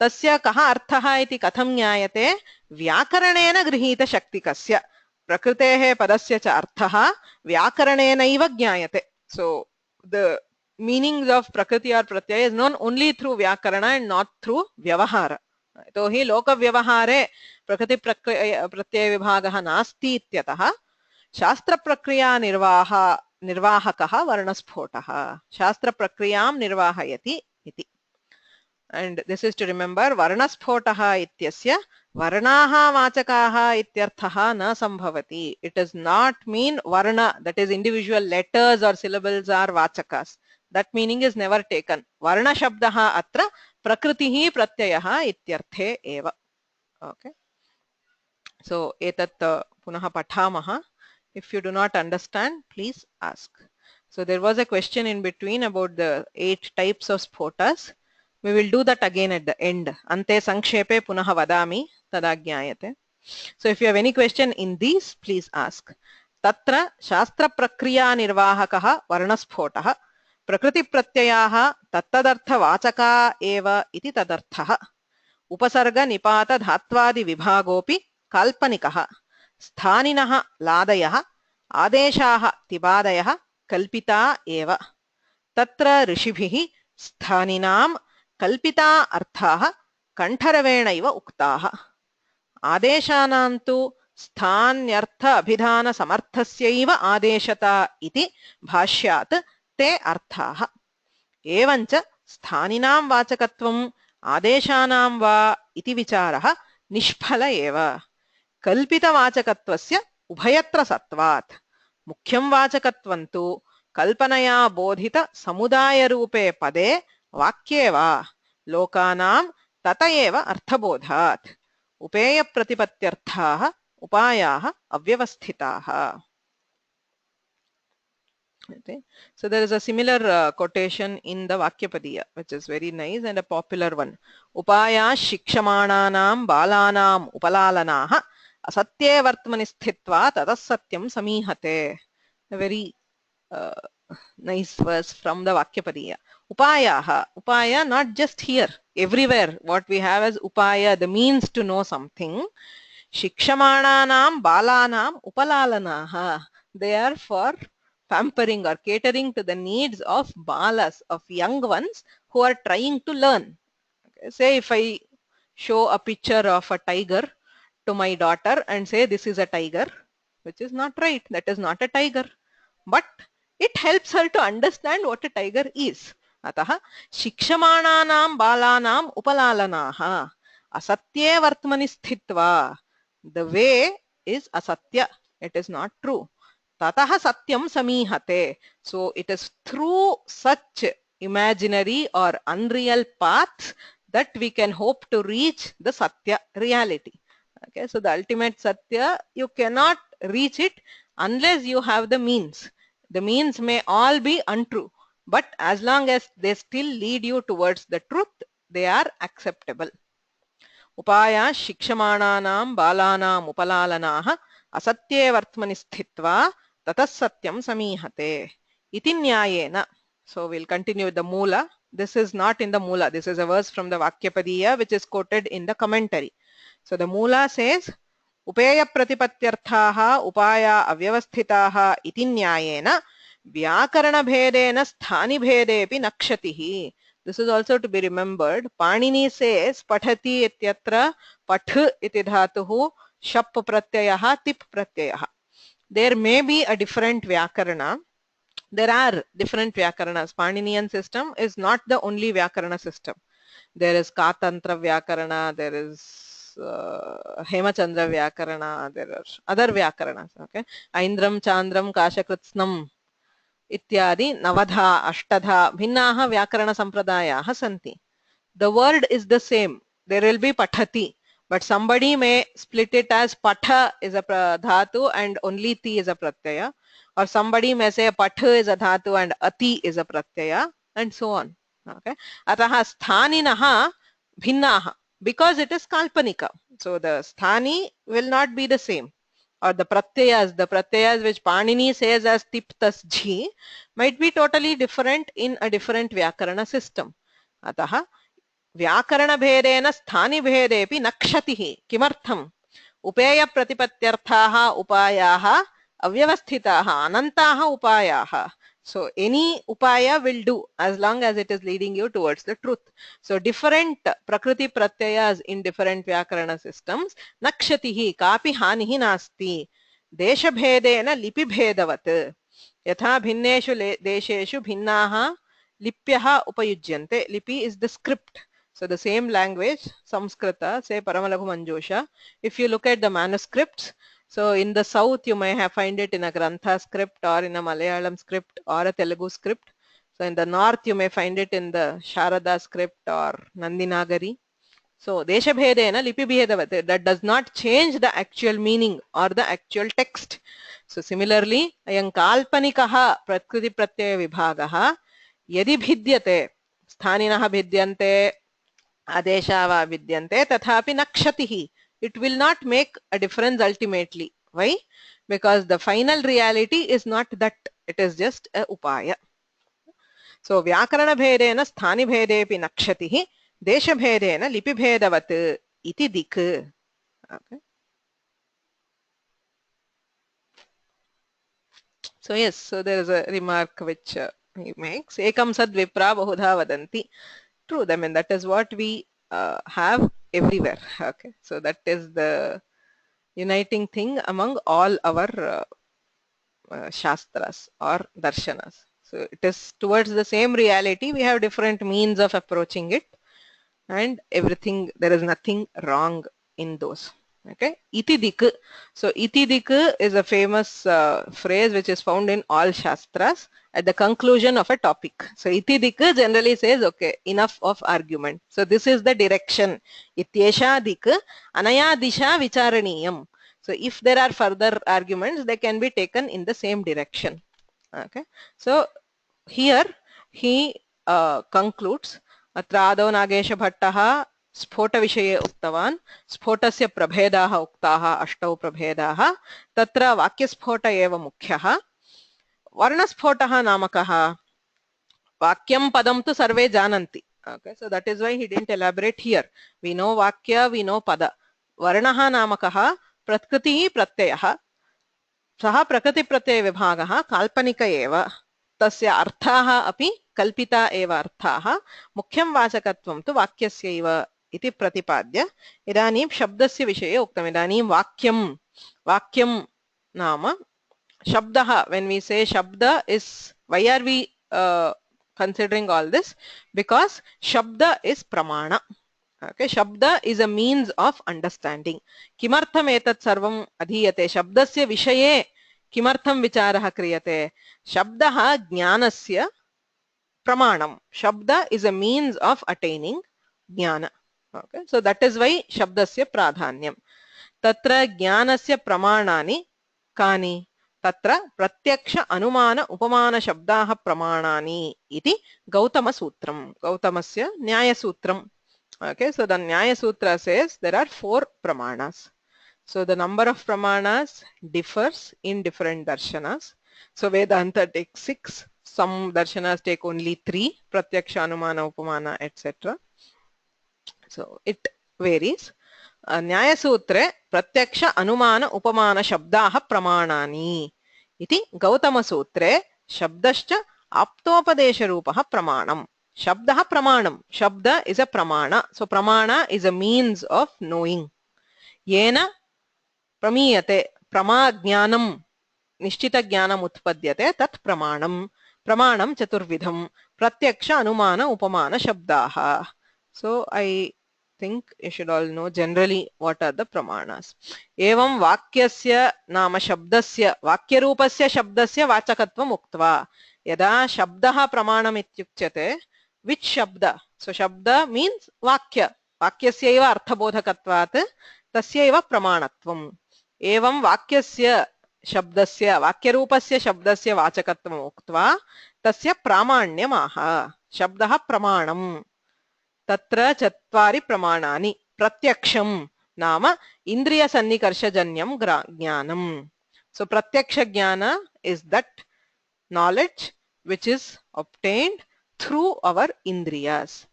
तस्य कः अर्थः इति कथं ज्ञायते? व्याकरणेन गृहीत शक्तिकस्य. प्रकृतेः पदस्य च अर्थः व्याकरणेनैव ज्ञायते. So the meanings of prakriti or pratyaya is known only through vyakarana and not through vyavahara. तो हि लोकव्यवहारे प्रकृति प्रत्यय विभागः नास्ति इत्यतः शास्त्र प्रक्रिया निर्वाहकः वर्णस्फोटः. शास्त्र प्रक्रियां निर्वाहयति इति. And this is to remember varnasphotah ityasya varnaha vachakaha ityarthaha na sambhavati. It does not mean varna, that is individual letters or syllables are vachakas. That meaning is never taken. Varna shabdaha atra prakritihi pratyayaha ityarthe eva. Okay. So etat punaha pathamaha. If you do not understand, please ask. So there was a question in between about the 8 types of sphotas. We will do that again at the end. Ante sankshepe punaha vadami tadajñayate. So if you have any question in these, please ask. Tatra shastra prakriya nirvahakaha varnasphotaha prakriti pratyayaha tattadartha vachaka eva iti tadarthaha upasarga nipata dhatvadi vibhagopi kalpanikaha sthaninaha ladayaha adeshaha tibadayaha kalpita eva tatra rishibhihi sthaninam कल्पिता अर्थाः कंठरवेणैव उक्ताः. आदेशानां तु स्थान्यर्थ अभिधान समर्थस्यैव आदेशता इति भाष्यात् ते अर्थाः. एवञ्च स्थानिनां वाचकत्वम् आदेशानां वा इति विचारः निष्फल एव. कल्पितवाचकत्वस्य उभयत्र सत्वात्. मुख्यं वाचकत्वं तु कल्पनया बोधित समुदायरूपे पदे वाक्ये वा लोकानां तत एव अर्थबोधात्. उपेय प्रतिपत्त्यर्थाः उपायाः अव्यवस्थिताः. So there is a similar quotation in the Vakyapadiya, which is very nice and a popular one. Upaya shikshamananam balanam upalalanaha asatye vartmani sthitva tadas satyam samihate. a very nice verse from the Vakyapadiya. Upayaha, upaya not just here, everywhere. What we have as upaya, the means to know something. Shikshamananam balanam upalalanaha. They are for pampering or catering to the needs of balas, of young ones who are trying to learn. Okay. Say if I show a picture of a tiger to my daughter and say this is a tiger, which is not right, that is not a tiger, but it helps her to understand what a tiger is. Ataha shikshamananam balanam upalalanaha asatye vartmani sthitva. The way is asatya, it is not true. Tataha satyam samihate. So it is through such imaginary or unreal paths that we can hope to reach the satya reality. Okay, so the ultimate satya, you cannot reach it unless you have the means. The means may all be untrue, but as long as they still lead you towards the truth, they are acceptable. Upaya shikshamananam balanam upalalanaha asatye vartmani sthitva tatas satyam samihate iti nyayena. So we'll continue with the Moola. This is not in the Moola. This is a verse from the Vakyapadiya which is quoted in the commentary. So the Moola says, Upeya pratipatyarthaha upaya avyavasthitaha iti nyayena vyakarana bhedena sthani bhedepi nakshatihi. This is also to be remembered. Panini says pathati ityatra pathu iti dhatuhu shap pratyayaha tip pratyayaha. There may be a different vyakarana. There are different vyakaranas. Paninian system is not the only vyakarana system. There is Katantra vyakarana, there is Hemachandra vyakarana, there are other vyakaranas. Okay, Aindram, Chandram, Kashakritsnam ityadi navadha, ashtadha, bhinnaha vyakarana sampradayaha santi. The word is the same. There will be pathati, but somebody may split it as patha is a dhatu and only ti is a pratyaya, or somebody may say patha is a dhatu and ati is a pratyaya, and so on. Okay, ataha sthaninaha bhinnaha, because it is kalpanika. So the sthani will not be the same, or the pratyayas which Panini says as tip tas jhi might be totally different in a different vyakarana system. Ataha व्याकरण भेदेन स्थानि भेदेपि नक्षतिः किमर्थम् उपेय प्रतिपत्त्यर्थाः उपायाः अव्यवस्थिताः अनन्ताः उपायाः. So any upaya will do as long as it is leading you towards the truth. So different prakriti pratyayas in different vyakarana systems nakshatihi kapi hanihi nasti desha bhedena lipi bhedavat yatha bhinneshu desheshu bhinnaha lipyaha upayujyante. Lipi is the script. So the same language, Samskrita, say Paramalaghu Manjosha. If you look at the manuscripts, so in the south you may have find it in a Grantha script or in a Malayalam script or a Telugu script. So in the north you may find it in the Sharada script or Nandinagari. So Desha Bhedena Lipi Bhedavat, that does not change the actual meaning or the actual text. So similarly, Ayam Kalpanikaha Prakriti Pratyaya Vibhagaha Yadi Bhidyate Sthaninaha Bhidyante Adeshava vidyante tathapi nakshatihi. It will not make a difference ultimately. Why? Because the final reality is not that. It is just a upaya. So vyakarana bhedena sthani bhedepi nakshatihi desha bhedena lipi bhedavat iti dik. Okay. So yes, so there is a remark which he makes. Ekam sad vipra bahudha vadanti. True, I mean that is what we have everywhere. Okay, so that is the uniting thing among all our shastras or darshanas. So it is towards the same reality. We have different means of approaching it, and everything, there is nothing wrong in those. Okay, iti dik. So iti dik is a famous phrase which is found in all shastras at the conclusion of a topic. So iti dik generally says, okay, enough of argument. So this is the direction. Ityesha dik anaya disha vicharaniyam. So if there are further arguments, they can be taken in the same direction. Okay. So here he concludes. अत्र आदौ नागेशभट्टः स्फोटविषये उक्तवान्. स्फोटस्य प्रभेदाः उक्ताः, अष्टौ प्रभेदाः. तत्र वाक्यस्फोट एव मुख्यः. varnasphotaha namakaha. Vakyam padam tu sarve jananti. Okay, so that is why he didn't elaborate here. We know vakya, we know pada. Varnaha namakaha prakriti pratyayah. सः प्रकृतिप्रत्ययविभागः काल्पनिक एव तस्य अर्थाः अपि कल्पिता एव अर्थाः मुख्यं वाचकत्वं तु वाक्यस्यैव इति प्रतिपाद्य इदानीं शब्दस्य विषये उक्तम् इदानीं वाक्यं नाम शब्दः when we say shabda is why are we considering all this because shabda is pramana. Okay, shabda is a means of understanding. किमर्थम् एतत् सर्वम् अधीयते शब्दस्य विषये किमर्थं विचारः क्रियते शब्दः ज्ञानस्य प्रमाणं शब्द is a means of attaining ज्ञान. Okay, so that is why शब्दस्य प्राधान्यं तत्र ज्ञानस्य प्रमाणानि कानि तत्र प्रत्यक्ष अनुमान उपमान शब्दाः प्रमाणानि इति गौतमसूत्रं गौतमस्य न्यायसूत्रं. Okay, so the Nyaya Sutra says there are 4 pramanas. So the number of pramanas differs in different darshanas. So Vedanta takes 6, some darshanas take only 3, Pratyaksha, Anumana, Upamana, etc. So it varies. Nyaya Sutre Pratyaksha, Anumana, Upamana Shabdaha Pramanani iti Gautama Sutre Shabdascha Aptopadesha Rupaha Pramanam. Shabda pramanam. Shabda is a pramana. So pramana is a means of knowing. Yena pramiyate prama jnanam nishchita jnanam utpadyate tat pramanam. Pramanam chaturvidham pratyaksha anumana upamana shabdaha. So I think you should all know generally what are the pramanas. Evam vakyasya nama shabdasya vakyarupasya shabdasya vachakatvam uktva. Yada shabdaha pramanam ityukchate. Which shabda? So shabda means vakya. Vakyasyaiva arthabodhakatvat tasyaiva pramanatvam. Evam vakyasya shabdasya vakyarupasya shabdasya vachakatvam uktva tasya pramanyamaha. Shabdaha pramanam. Tatra chatvari pramanani. Pratyaksham nama indriya sannikarsha-janyam jnanam. So pratyaksha jnana is that knowledge which is obtained through our indriyas.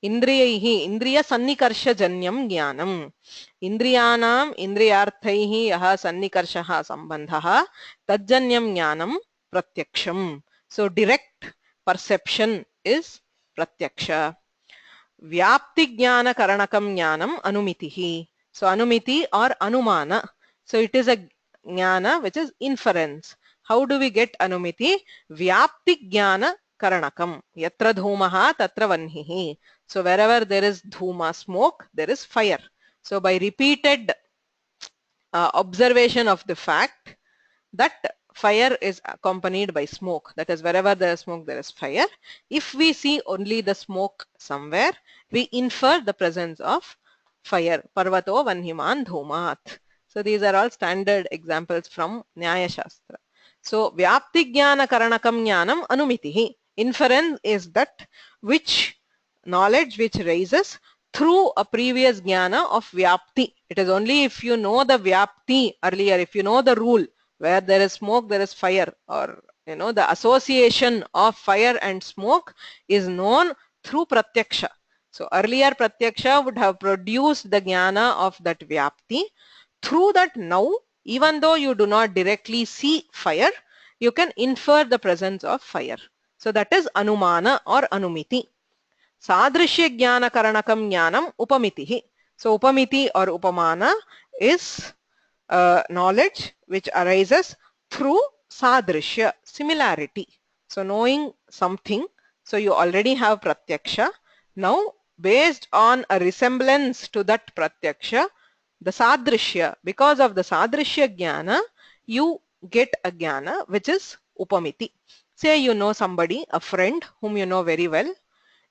Indriyaihi, indriya sannikarsha janyam jnanam. Indriyanam indriyarthaihi yaha sannikarshaha sambandhaha tajjanyam jnanam pratyaksham. So direct perception is pratyaksha. Vyapti jnana karanakam jnanam anumitihi. So anumiti or anumana. So it is a jnana which is inference. How do we get anumiti? Vyapti jnana karanakam. Yatra dhumaha tatra vanhihi. So wherever there is dhuma, smoke, there is fire. So by repeated observation of the fact that fire is accompanied by smoke, that is wherever there is smoke, there is fire. If we see only the smoke somewhere, we infer the presence of fire. Parvato vanhiman dhumat. So these are all standard examples from Nyaya Shastra. So vyapti jnana karanakam jnanam anumitihi. Inference is that which knowledge which rises through a previous jnana of vyapti. It is only if you know the vyapti earlier, if you know the rule where there is smoke, there is fire, or you know the association of fire and smoke is known through pratyaksha. So earlier pratyaksha would have produced the jnana of that vyapti. Through that now, even though you do not directly see fire, you can infer the presence of fire. So that is anumana or anumiti. Sadrishya jnana karanakam jnanam upamitihi. So upamiti or upamana is knowledge which arises through sadrishya, similarity. So knowing something, so you already have pratyaksha. Now based on a resemblance to that pratyaksha, the sadrishya, because of the sadrishya jnana, you get a jnana which is upamiti. Say you know somebody, a friend whom you know very well.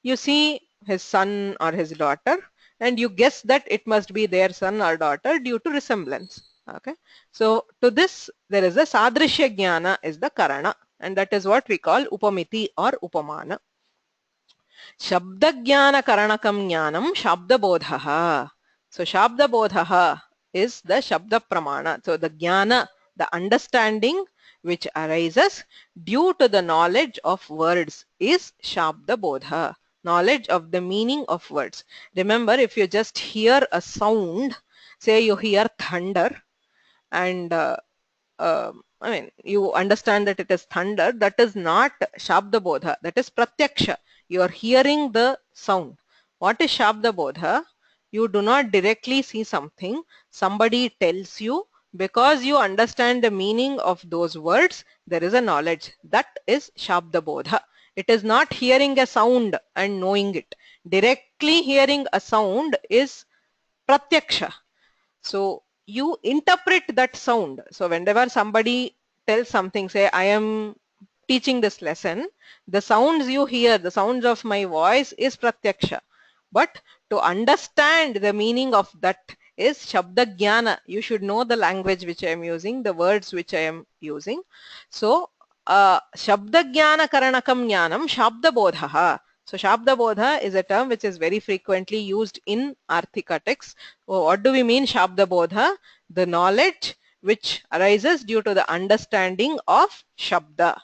You see his son or his daughter and you guess that it must be their son or daughter due to resemblance. Okay. So to this there is a sadrishya jnana is the karana, and that is what we call upamiti or upamana. Shabda jnana karanakam jnanam shabda bodhaha. So shabda bodhaha is the shabda pramana. So the jnana, the understanding which arises due to the knowledge of words is Shabda Bodha, knowledge of the meaning of words. Remember, if you just hear a sound, say you hear thunder, and I mean, you understand that it is thunder, that is not Shabda Bodha, that is Pratyaksha. You are hearing the sound. What is Shabda Bodha? You do not directly see something, somebody tells you, because you understand the meaning of those words, there is a knowledge. That is Shabda Bodha. It is not hearing a sound and knowing it. Directly hearing a sound is Pratyaksha. So you interpret that sound. So whenever somebody tells something, say I am teaching this lesson, the sounds you hear, the sounds of my voice is Pratyaksha. But to understand the meaning of that is Shabda Jnana. You should know the language which I am using, the words which I am using. So Shabda Jnana Karanakam Jnanam Shabda Bodhaha. So Shabda Bodha is a term which is very frequently used in Arthika texts. So what do we mean Shabda Bodha? The knowledge which arises due to the understanding of Shabda.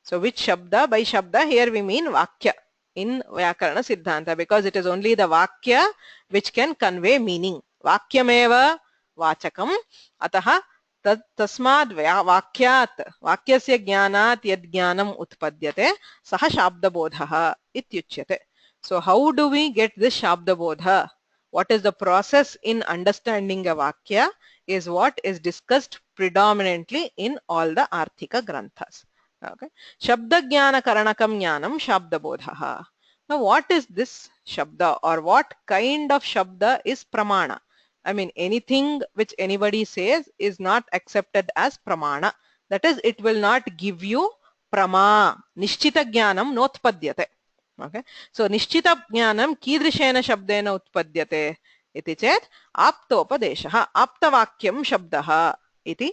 So which Shabda? By Shabda here we mean Vakya in Vyakarana Siddhanta, because it is only the Vakya which can convey meaning. Vakyameva Vachakam Ataha तस्माद् वाक्यात् वाक्यस्य ज्ञानात् यद् ज्ञानम् उत्पद्यते सः शाब्दबोधः इत्युच्यते. So how do we get this Shabdabodha? What is the process in understanding a Vakya is what is discussed predominantly in all the Arthika Granthas. Okay. Shabda Jnana Karanakam Jnanam Shabdabodhaha. Now what is this Shabda, or what kind of Shabda is Pramana? I mean, anything which anybody says is not accepted as pramana. That is, it will not give you prama. Nishchita jnanam notpadyate. Okay. So, nishchita jnanam kidrishena shabdena utpadyate. Iti chet aptopadeshaha. Aptavakyam shabdaha. Iti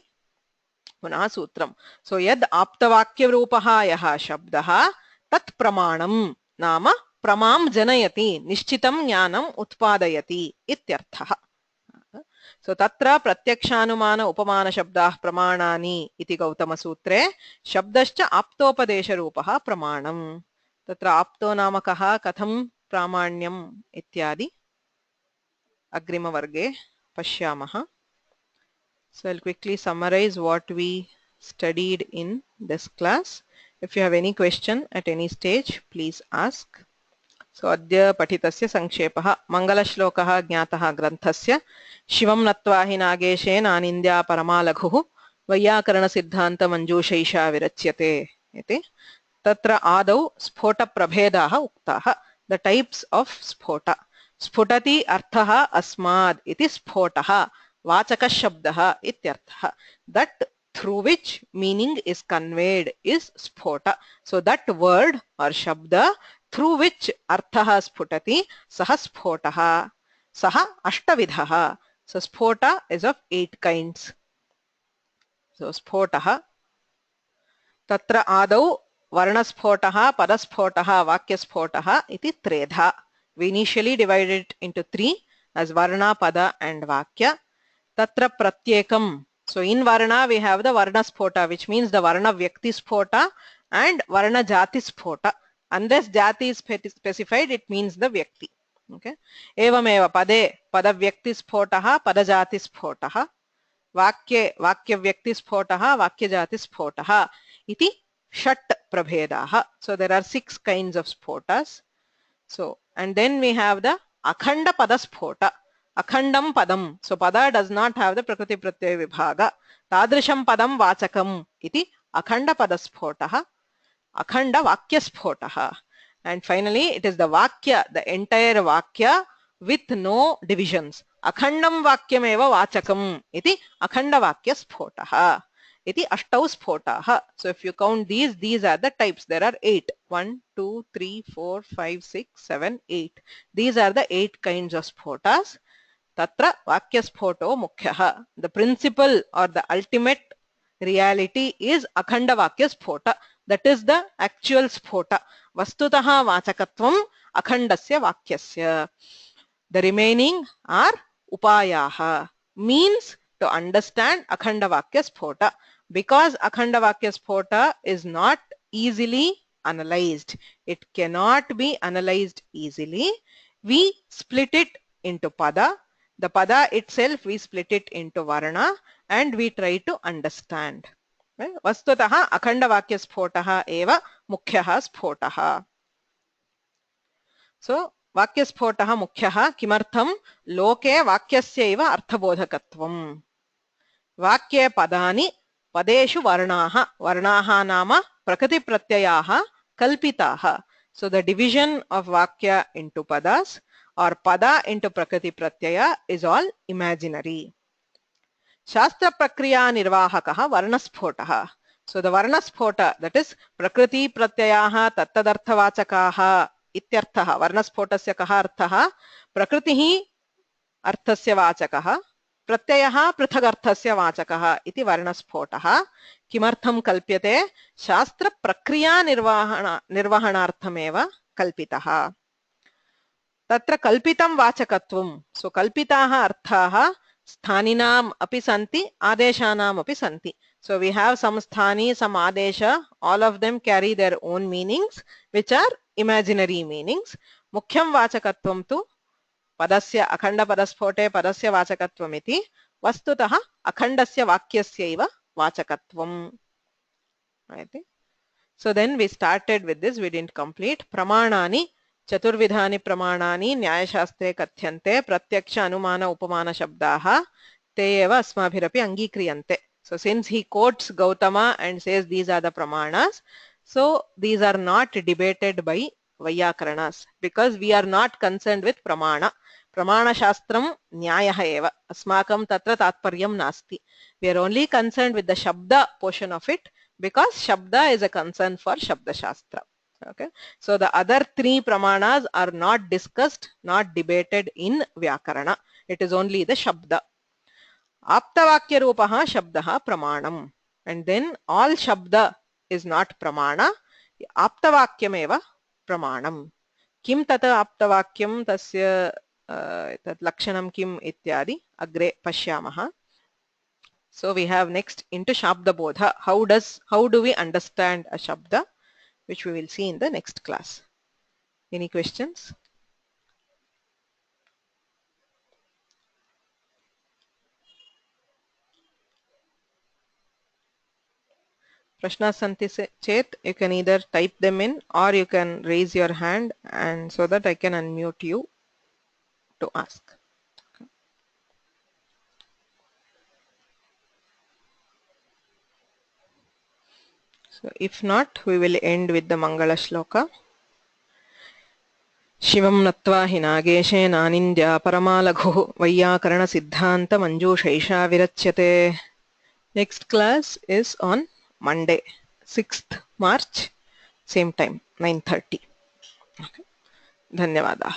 punah sutram. So, yad aptavakya rupaha yaha shabdaha tat pramanam nama pramam janayati. Nishchitam jnanam utpadayati. Ityarthaha. So tatra pratyakshanumana upamana shabdah pramanani iti Gautama Sutre shabdascha aptopadesha rupaha pramanam. Tatra apto namakaha katham pramanyam ityadi agrima varge pashyamaha. So I'll quickly summarize what we studied in this class. If you have any question at any stage, please ask. So adya patitasya sankshepaha mangalashlokah jnatah granthasya शिवं नत्वा हि नागेशेन आनिन्द्या परमालघुः वैयाकरण सिद्धान्त मंजूषैषा विरच्यते इति. तत्र आदौ स्फोट प्रभेदाः उक्ताः. द टाइप्स ऑफ स्फोट. स्फुटति अर्थः अस्माद् इति स्फोटः वाचक शब्दः इत्यर्थः. That through which meaning is conveyed is स्फोट. So that word or shabda through which अर्थः स्फुटति सः स्फोटः. सः अष्टविधः. So sphota is of 8 kinds. So sphotaha. Tatra adau varnasphotaha, padasphotaha, vakyaspotaha iti tredha. We initially divided it into 3 as varna, pada and vakya. Tatra pratyekam. So in varna we have the varna sphota, which means the varna vyakti sphota and varna jati sphota. Unless jati is specified, it means the vyakti. Okay. एवमेव पदे पदव्यक्तिस्फोटः पदजातिस्फोटः वाक्ये वाक्यव्यक्तिस्फोटः वाक्यजातिस्फोटः इति षट् प्रभेदाः. So there are 6 kinds of sphotas. So and then we have the akhanda padaspota. Akhandam padam. So pada does not have the prakriti pratyaya vibhaga. Tadrisham padam vachakam iti akhanda padasphotaha. Akhanda vakyasphotah. And finally it is the vakya, the entire vakya with no divisions. Akhandam vakyameva vachakam iti akhanda vakya sphotah iti ashtau sphotaha. So if you count these are the types. There are 8. 1, 2, 3, 4, 5, 6, 7, 8. These are the 8 kinds of sphotas. Tatra vakya sphoto mukhyaha. The principle or the ultimate reality is akhanda vakya sphota. That is the actual sphota. Vastutaha vachakatvam akhandasya vakyasya. The remaining are upayaha, means to understand akhanda vakya sphota. because Akhanda Vakya Sphota is not easily analyzed. It cannot be analyzed easily. We split it into pada. The pada itself we split it into varna and we try to understand. Vastutah Akhanda Vakya Sphotah eva Mukhyah Sphotah. So वाक्यस्फोटः मुख्यः किमर्थं लोके वाक्यस्यैव अर्थबोधकत्वम् वाक्ये पदानि पदेषु वर्णाः वर्णाः नाम प्रकृतिप्रत्ययाः कल्पिताः. So the division of vakya into padas or pada into prakriti pratyaya is all imaginary. Shastra prakriya nirvahakah varnasphotaha. So the varnaspota, that is prakriti pratyayaः tattadarthavaचकाः इत्यर्थः. वर्णस्फोटस्य कः अर्थः? प्रकृतिः अर्थस्य वाचकः प्रत्ययः पृथगर्थस्य वाचकः इति वर्णस्फोटः किमर्थं कल्प्यते? शास्त्रप्रक्रिया निर्वहणार्थमेव कल्पितः. तत्र कल्पितं वाचकत्वं. सो कल्पिताः अर्थाः स्थानिनाम् अपि सन्ति आदेशानाम् अपि सन्ति. So we have some sthani, some adesha, all of them carry their own meanings which are imaginary meanings. Mukhyam vachakatvam tu padasya akhanda padaspote padasya vachakatvam iti vastutah akhandasya vakyasyaiva vachakatvam. Right? So then we started with this, we didn't complete. Pramanani chaturvidhani pramanani nyayashastre kathyante pratyaksha anumana upamana shabdaha te eva asmabhirapi angikriyante. So since he quotes Gautama and says these are the pramanas, so these are not debated by Vaiyakaranas because we are not concerned with pramana. Pramana shastram nyayah eva. Asmakam tatra tatparyam nasti. We are only concerned with the shabda portion of it because shabda is a concern for shabda shastra. Okay. So the other three pramanas are not discussed, not debated in Vyakarana. It is only the shabda. Aptavakya rupaha shabdaha pramanam. And then all shabda is not pramana. Aptavakyam eva pramanam. Kim tata aptavakyam tasya tat lakshanam kim ityadi agre pashyamaha. So we have next into Shabda Bodha. How do we understand a Shabda, which we will see in the next class. Any questions? Prashna santi chet, you can either type them in or you can raise your hand and so that I can unmute you to ask. So if not, we will end with the Mangala Shloka. Shivam natva hinageshena nanindya paramalaghu Vaiyakarana siddhanta manjushaisha virachyate. Next class is on Monday, 6th March, same time, 9:30. Okay. Dhanyavada.